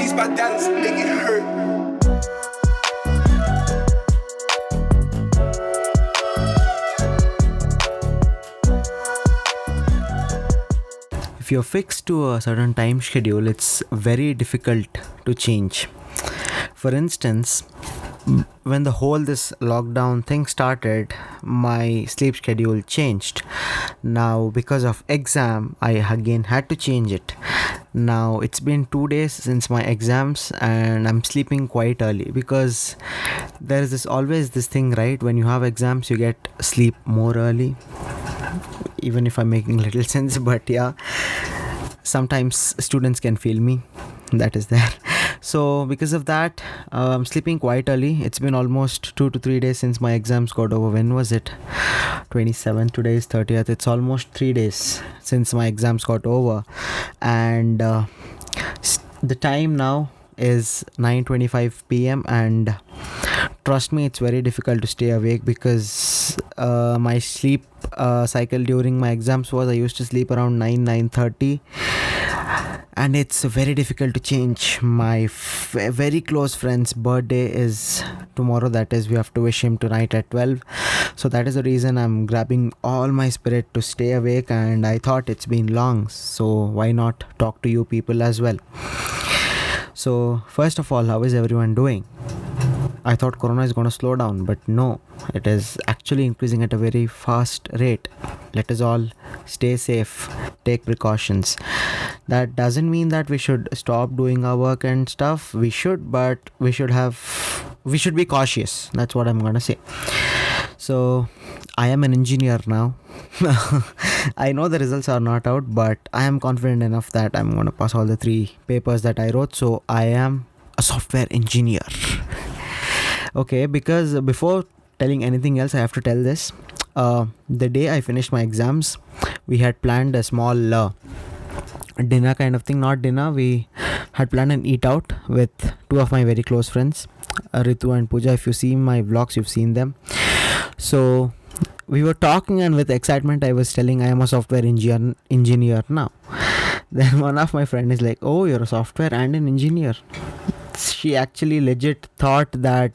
Beats by Dallas, make it hurt. If you're fixed to a certain time schedule, it's very difficult to change. For instance, when the whole this lockdown thing started, my sleep schedule changed. Now because of exam, I again had to change it. Now it's been 2 days since my exams and I'm sleeping quite early because there is always this thing, right? When you have exams, you get sleep more early. Even if I'm making little sense, but yeah, sometimes students can feel me. That is there. So because of that, I'm sleeping quite early. It's been almost 2 to 3 days since my exams got over. When was it? 27. Today is 30th. It's almost 3 days since my exams got over, and the time now is 9:25 p.m. and trust me, it's very difficult to stay awake because my sleep cycle during my exams was I used to sleep around 9:30, and it's very difficult to change. My very close friend's birthday is tomorrow. That is, we have to wish him tonight at 12. So that is the reason I'm grabbing all my spirit to stay awake, and I thought it's been long, so why not talk to you people as well. So first of all, how is everyone doing? I thought Corona is going to slow down, but no, it is actually increasing at a very fast rate. Let us all stay safe, take precautions. That doesn't mean that we should stop doing our work and stuff. We should, but we should be cautious. That's what I'm going to say. So I am an engineer now. I know the results are not out, but I am confident enough that I'm going to pass all the 3 papers that I wrote. So I am a software engineer. Okay, because before telling anything else, I have to tell this. The day I finished my exams, we had planned a small dinner kind of thing. Not dinner, we had planned an eat out with 2 of my very close friends, Ritu and Pooja. If you see my vlogs, you've seen them. So we were talking, and with excitement I was telling I am a software engineer now. Then one of my friend is like, oh, you're a software and an engineer. She actually legit thought that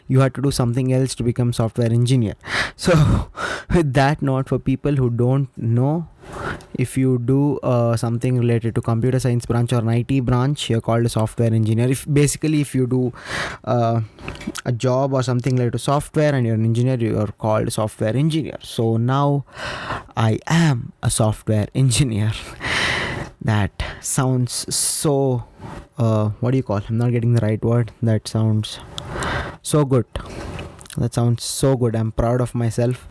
you had to do something else to become software engineer. So with that note, for people who don't know, if you do something related to computer science branch or an IT branch, you're called a software engineer. If you do a job or something related to software and you're an engineer, you're called software engineer. So now I am a software engineer. That sounds so what do you call? I'm not getting the right word. That sounds so good. I'm proud of myself.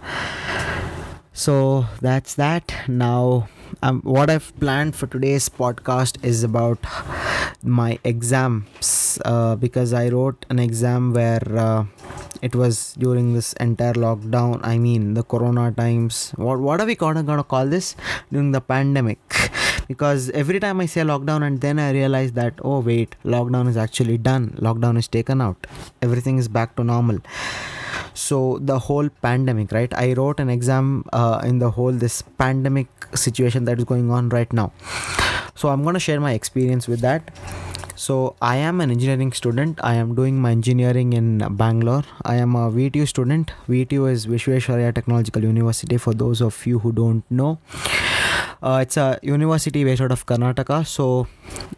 So that's that. Now what I've planned for today's podcast is about my exams, because I wrote an exam where it was during this entire lockdown. I mean the Corona times. What are we gonna call this? During the pandemic. Because every time I say lockdown, and then I realize that, oh wait, lockdown is actually done. Lockdown is taken out. Everything is back to normal. So the whole pandemic, right? I wrote an exam in the whole this pandemic situation that is going on right now. So I'm going to share my experience with that. So I am an engineering student. I am doing my engineering in Bangalore. I am a VTU student. VTU is Visvesvaraya Technological University, for those of you who don't know. It's a university based out of Karnataka. So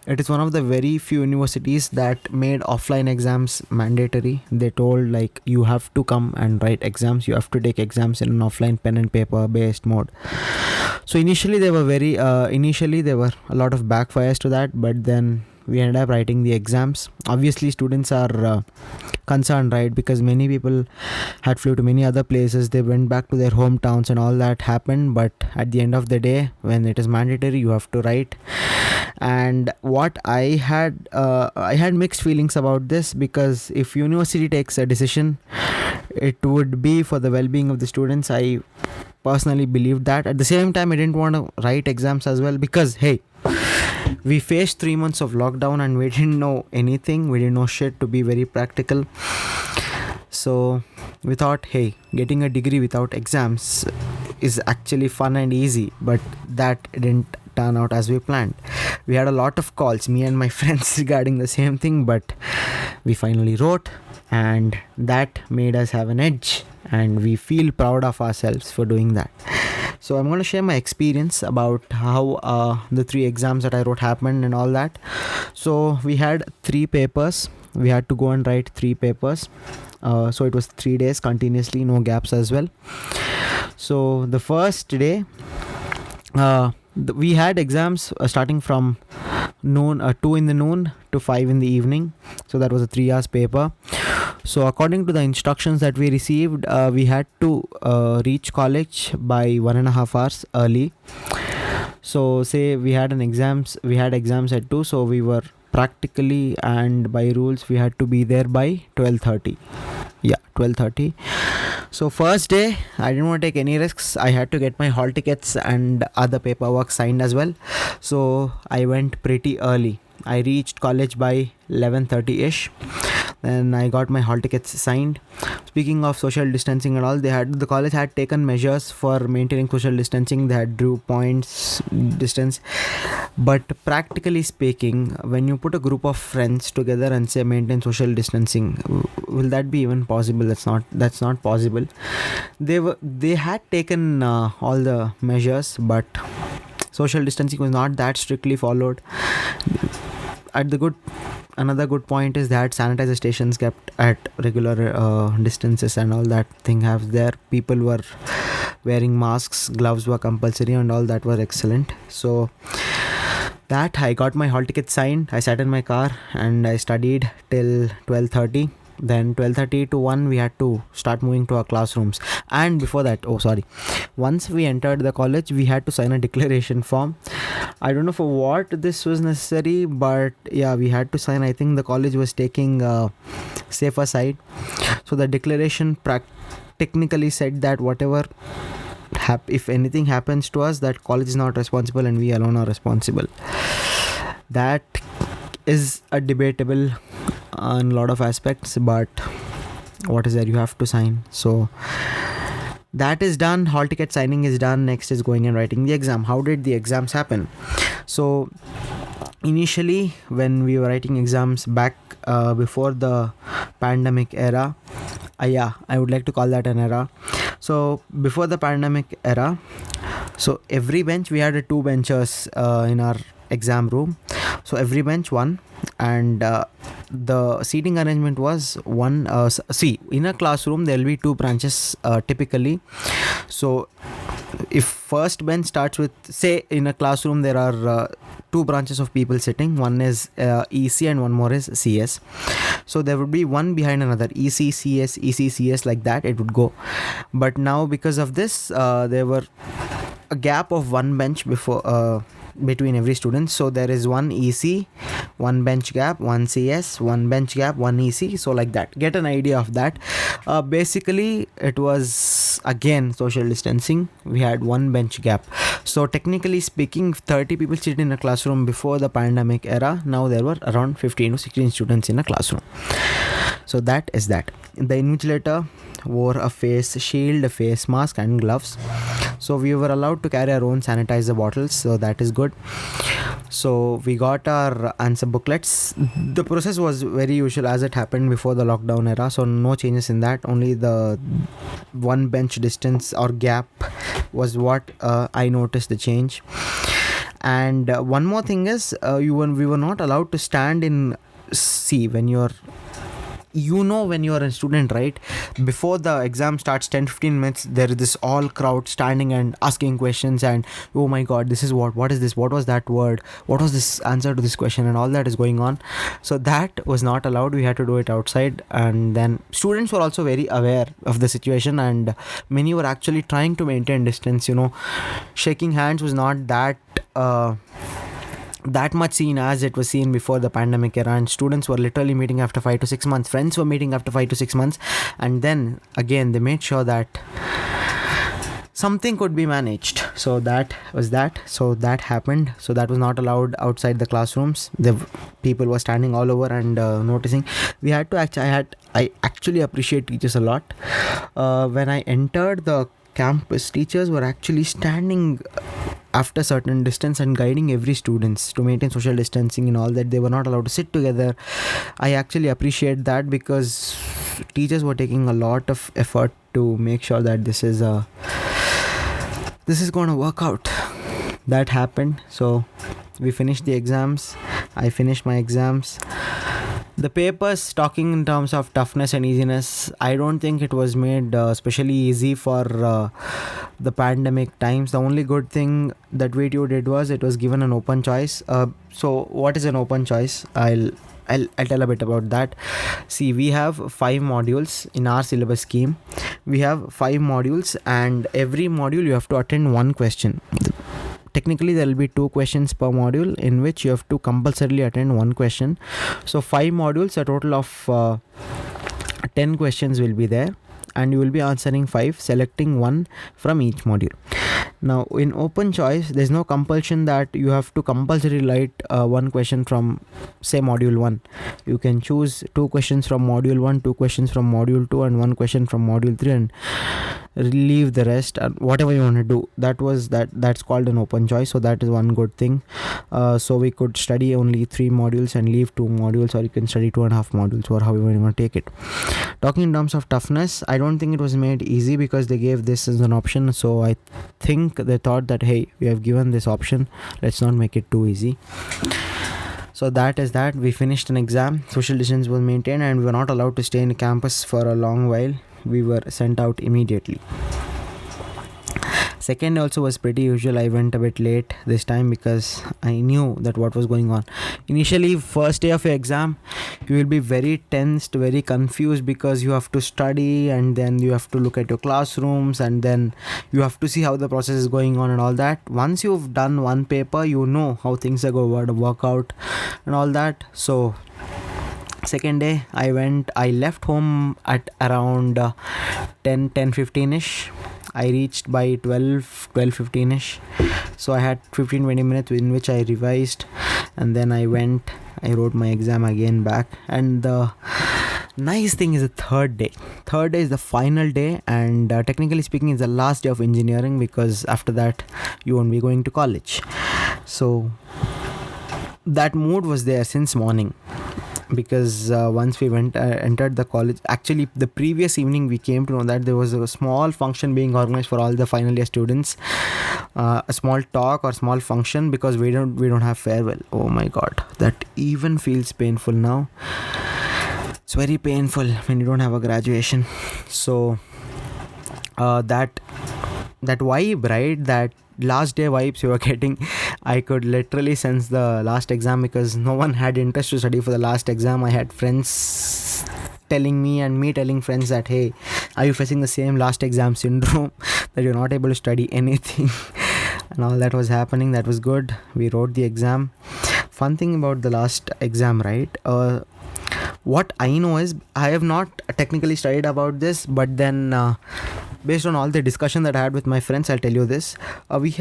it is one of the very few universities that made offline exams mandatory. They told like you have to come and write exams. You have to take exams in an offline pen and paper based mode. So initially there were a lot of backfires to that, but then we ended up writing the exams. Obviously students are concerned, right? Because many people had flew to many other places. They went back to their hometowns and all that happened. But at the end of the day, when it is mandatory, you have to write. And what I had mixed feelings about this, because if university takes a decision, it would be for the well-being of the students. I personally believed that. At the same time, I didn't want to write exams as well, because hey, we faced 3 months of lockdown and we didn't know anything. We didn't know shit, to be very practical. So we thought, hey, getting a degree without exams is actually fun and easy, but that didn't turn out as we planned. We had a lot of calls, me and my friends, regarding the same thing, but we finally wrote, and that made us have an edge, and we feel proud of ourselves for doing that. So I'm going to share my experience about how the 3 exams that I wrote happened and all that. So we had 3 papers. We had to go and write 3 papers. So it was 3 days continuously, no gaps as well. So the first day, we had exams starting from noon, 2 in the noon to 5 in the evening. So that was a 3 hours paper. So according to the instructions that we received, we had to reach college by 1.5 hours early. So say we had exams at 2, so we were practically and by rules we had to be there by 12:30. Yeah, 12:30. So first day, I didn't want to take any risks. I had to get my hall tickets and other paperwork signed as well. So I went pretty early. I reached college by 11:30ish. Then I got my hall tickets signed. Speaking of social distancing and all, the college had taken measures for maintaining social distancing. They had drew points distance, but practically speaking, when you put a group of friends together and say maintain social distancing, will that be even possible? That's not possible. They had taken all the measures, but social distancing was not that strictly followed. Another good point is that sanitizer stations kept at regular distances and all that thing have there. People were wearing masks, gloves were compulsory and all that were excellent. So that I got my hall ticket signed. I sat in my car and I studied till 12:30. Then 12:30 to 1 we had to start moving to our classrooms. And before that, once we entered the college, we had to sign a declaration form. I don't know for what this was necessary, but yeah, we had to sign. I think the college was taking safer side. So the declaration technically said that whatever if anything happens to us, that college is not responsible and we alone are responsible. That is a debatable on a lot of aspects, but what is there, you have to sign. So that is done. Hall ticket signing is done. Next is going and writing the exam. How did the exams happen? So initially, when we were writing exams back before the pandemic era, I would like to call that an era. So before the pandemic era, so every bench, we had 2 benches in our exam room. So every bench one, and the seating arrangement was one. In a classroom there will be 2 branches typically. So if first bench starts with, say in a classroom there are 2 branches of people sitting. One is EC and one more is CS. So there would be one behind another, EC, CS, EC, CS, like that it would go. But now because of this, there were a gap of 1 bench between every student. So there is 1 EC, 1 bench gap, 1 CS, 1 bench gap, 1 EC. So like that, get an idea of that. Basically it was again social distancing. We had 1 bench gap. So technically speaking, 30 people sit in a classroom before the pandemic era. Now there were around 15 to 16 students in a classroom. So that is that. The invigilator wore a face shield, a face mask and gloves. So we were allowed to carry our own sanitizer bottles, so that is good. So we got our answer booklets. The process was very usual as it happened before the lockdown era, so no changes in that. Only the 1 bench distance or gap was what I noticed the change. And one more thing is we were not allowed to stand in when you're when you're a student, right, before the exam starts 10-15 minutes, there is this all crowd standing and asking questions and, oh my god, this is what is this, what was that word, what was this answer to this question, and all that is going on. So that was not allowed. We had to do it outside. And then students were also very aware of the situation, and many were actually trying to maintain distance. Shaking hands was not that much seen as it was seen before the pandemic era, and students were literally meeting after 5 to 6 months. Friends were meeting after 5 to 6 months, and then again they made sure that something could be managed. So that was that. So that happened. So that was not allowed outside the classrooms. The people were standing all over and noticing. We had to I actually appreciate teachers a lot. When I entered the campus, teachers were actually standing after certain distance and guiding every students to maintain social distancing and all that. They were not allowed to sit together. I actually appreciate that because teachers were taking a lot of effort to make sure that this is going to work out. That happened. So we finished the exams. I finished my exams. The papers, talking in terms of toughness and easiness, I don't think it was made especially easy for the pandemic times. The only good thing that VTU did was it was given an open choice. So what is an open choice? I'll tell a bit about that. See, we have 5 modules in our syllabus scheme. We have 5 modules, and every module you have to attend one question. Technically there will be 2 questions per module, in which you have to compulsorily attend one question. So 5 modules, a total of 10 questions will be there, and you will be answering 5, selecting one from each module. Now in open choice, there's no compulsion that you have to compulsorily write one question from, say, module 1. You can choose 2 questions from module 1, 2 questions from module 2, and 1 question from module 3, and leave the rest, and whatever you want to do. That's called an open choice. So that is one good thing. So we could study only 3 modules and leave 2 modules, or you can study 2.5 modules, or however you want to take it. Talking in terms of toughness, I don't think it was made easy because they gave this as an option. So I think they thought that, hey, we have given this option, let's not make it too easy. So that is that. We finished an exam, social distance was maintained, and we were not allowed to stay in campus for a long while. We were sent out immediately. Second also was pretty usual. I went a bit late this time because I knew that what was going on. Initially, first day of your exam, you will be very tensed, very confused, because you have to study, and then you have to look at your classrooms, and then you have to see how the process is going on and all that. Once you've done one paper, you know how things are going to work out and all that. So second day I left home at around 10:15ish. I reached by 12:15ish. So I had 15-20 minutes in which I revised, and then I wrote my exam again back. And the nice thing is the third day is the final day, and technically speaking it's the last day of engineering, because after that you won't be going to college. So that mood was there since morning, because once we entered the college, actually the previous evening we came to know that there was a small function being organized for all the final year students, a small talk or small function, because we don't have farewell. Oh my god, that even feels painful now. It's very painful when you don't have a graduation. So that vibe, right, that last day vibes you were getting, I could literally sense the last exam, because no one had interest to study for the last exam. I had friends telling me, and me telling friends that, hey, are you facing the same last exam syndrome that you're not able to study anything? And all that was happening. That was good. We wrote the exam. Fun thing about the last exam, right, what I know is, I have not technically studied about this, but then based on all the discussion that I had with my friends, I'll tell you this. We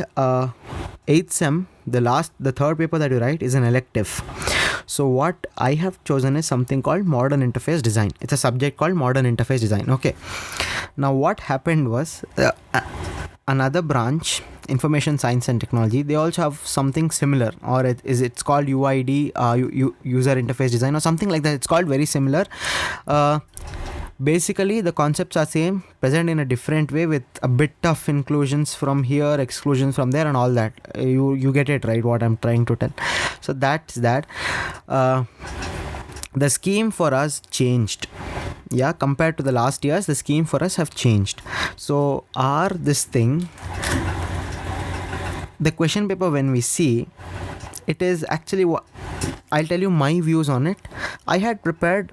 8th sem, the third paper that you write is an elective. So what I have chosen is something called modern interface design. It's a subject called modern interface design. Okay. Now what happened was, another branch, information science and technology, they also have something similar, or it's called UID, user interface design, or something like that. It's called very similar. Basically the concepts are same, present in a different way, with a bit of inclusions from here, exclusions from there, and all that. You get it, right, what I'm trying to tell. So that's that. The scheme for us changed. Yeah, compared to the last years, the scheme for us have changed. So the question paper, when we see, it is actually what I'll tell you my views on it. I had prepared,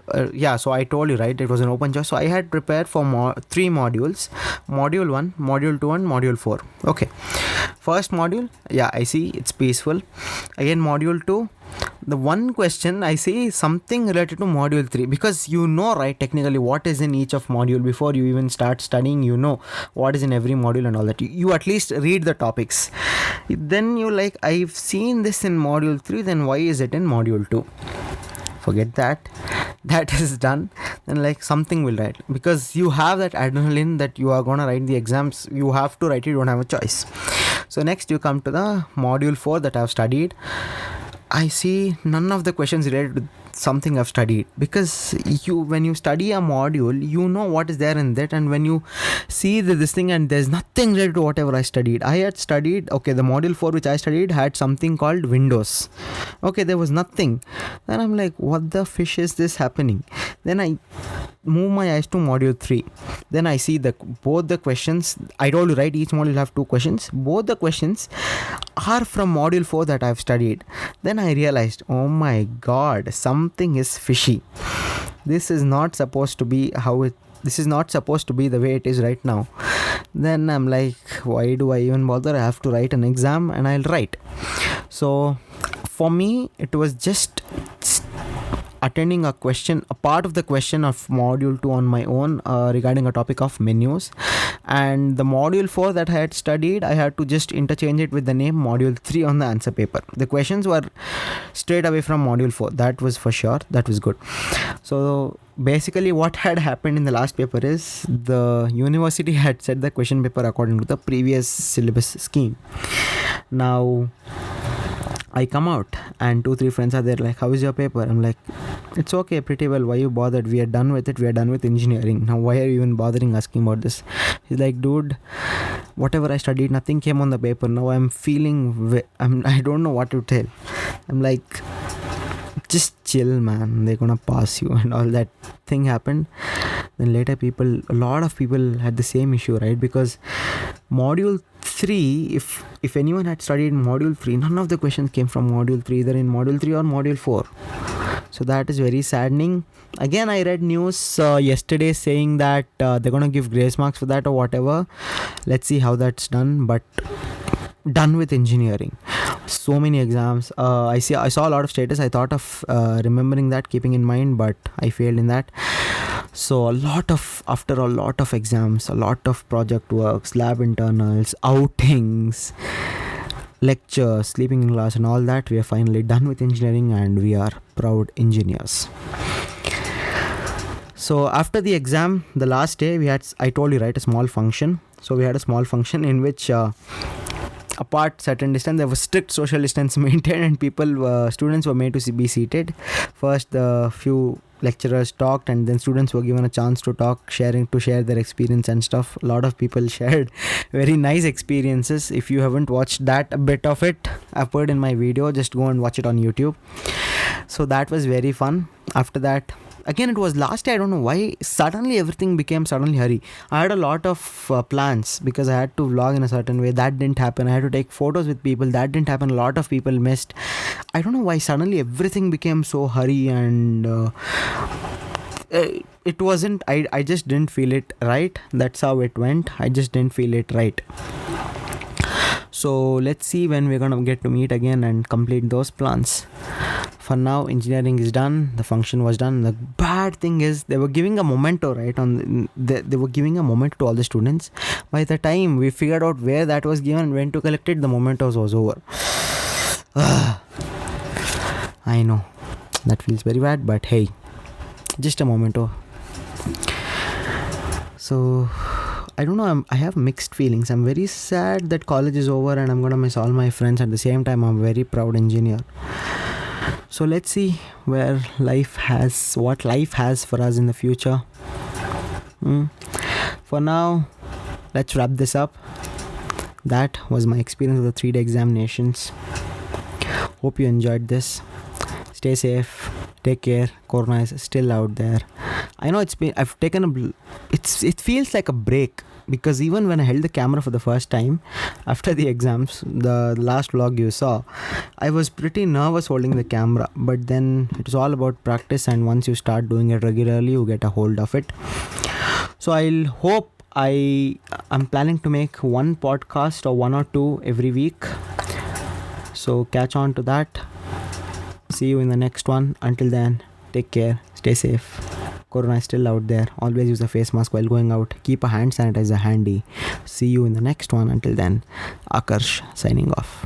so I told you, right, it was an open choice. So I had prepared for 3 modules, module 1, module 2, and module 4. Okay. First module, I see it's peaceful. Again, module 2, the one question I see something related to module 3, because right, technically what is in each of module before you even start studying. What is in every module and all that. You at least read the topics. Then you like, I've seen this in module 3, then why is it in module 2? Forget that. That is done. Then like something will write, because you have that adrenaline that you are gonna write the exams. You have to write it. You don't have a choice. So next you come to the module 4 that I've studied. I see none of the questions related to something I've studied, because when you study a module, you know what is there in that, and when you see this thing and there's nothing related to whatever I studied. I had studied, okay, the module 4 which I studied had something called Windows. Okay, there was nothing. Then I'm like, what the fish is this happening? Then I move my eyes to module 3. Then I see both the questions. I told you, right, each module have 2 questions. Both the questions are from module 4 that I've studied. Then I realized, oh my god, something is fishy. This is not supposed to be this is not supposed to be the way it is right now. Then I'm like, why do I even bother? I have to write an exam, and I'll write. So for me, it was just attending a part of the question of module 2 on my own regarding a topic of menus, and the module 4 that I had studied, I had to just interchange it with the name module 3 on the answer paper. The questions were straight away from module 4, that was for sure. That was good. So basically what had happened in the last paper is the university had set the question paper according to the previous syllabus scheme. Now I come out and 2-3 friends are there like, how is your paper? I'm like, it's okay, pretty well. Why you bothered? We are done with it. We are done with engineering. Now why are you even bothering asking about this? He's like, dude, whatever I studied, nothing came on the paper. Now I'm feeling, I don't know what to tell. I'm like, just chill, man. They're gonna pass you. And all that thing happened. Then later a lot of people had the same issue, right? Because module 3, if anyone had studied module 3, none of the questions came from module 3, either in module 3 or module 4. So that is very saddening. Again, I read news yesterday saying that they're gonna give grace marks for that or whatever. Let's see how that's done. But done with engineering. So many exams. I saw a lot of status. I thought of remembering that, keeping in mind, but I failed in that. So after a lot of exams, a lot of project works, lab internals, outings, lectures, sleeping in class and all that, we are finally done with engineering and we are proud engineers. So after the exam, the last day, I told you, right, a small function. So we had a small function in which apart certain distance, there was strict social distance maintained, and students were made to be seated. First, the few lecturers talked, and then students were given a chance to talk, share their experience and stuff. A lot of people shared very nice experiences. If you haven't watched that, a bit of it I've put in my video, just go and watch it on YouTube. So that was very fun. After that, again, it was last day. I don't know why suddenly everything became suddenly hurry. I had a lot of plans because I had to vlog in a certain way. That didn't happen. I had to take photos with people. That didn't happen. A lot of people missed. I don't know why suddenly everything became so hurry, and it wasn't. I just didn't feel it right. That's how it went. I just didn't feel it right. So let's see when we're gonna get to meet again and complete those plans. For now, engineering is done. The function was done. The bad thing is they were giving a memento, right? They were giving a memento to all the students. By the time we figured out where that was given and when to collect it, the mementos was over. I know that feels very bad, but hey, just a memento. So I don't know, I have mixed feelings. I'm very sad that college is over and I'm gonna miss all my friends. At the same time, I'm a very proud engineer. So let's see what life has for us in the future. For now, let's wrap this up. That was my experience of the 3-day examinations. Hope you enjoyed this. Stay safe. Take care. Corona is still out there. I know it feels like a break, because even when I held the camera for the first time after the exams, the last vlog you saw, I was pretty nervous holding the camera, but then it was all about practice, and once you start doing it regularly, you get a hold of it. So I'm planning to make one podcast or 1 or 2 every week, so catch on to that. See you in the next one. Until then, take care, stay safe. Corona is still out there. Always use a face mask while going out. Keep a hand sanitizer handy. See you in the next one. Until then, Akarsh signing off.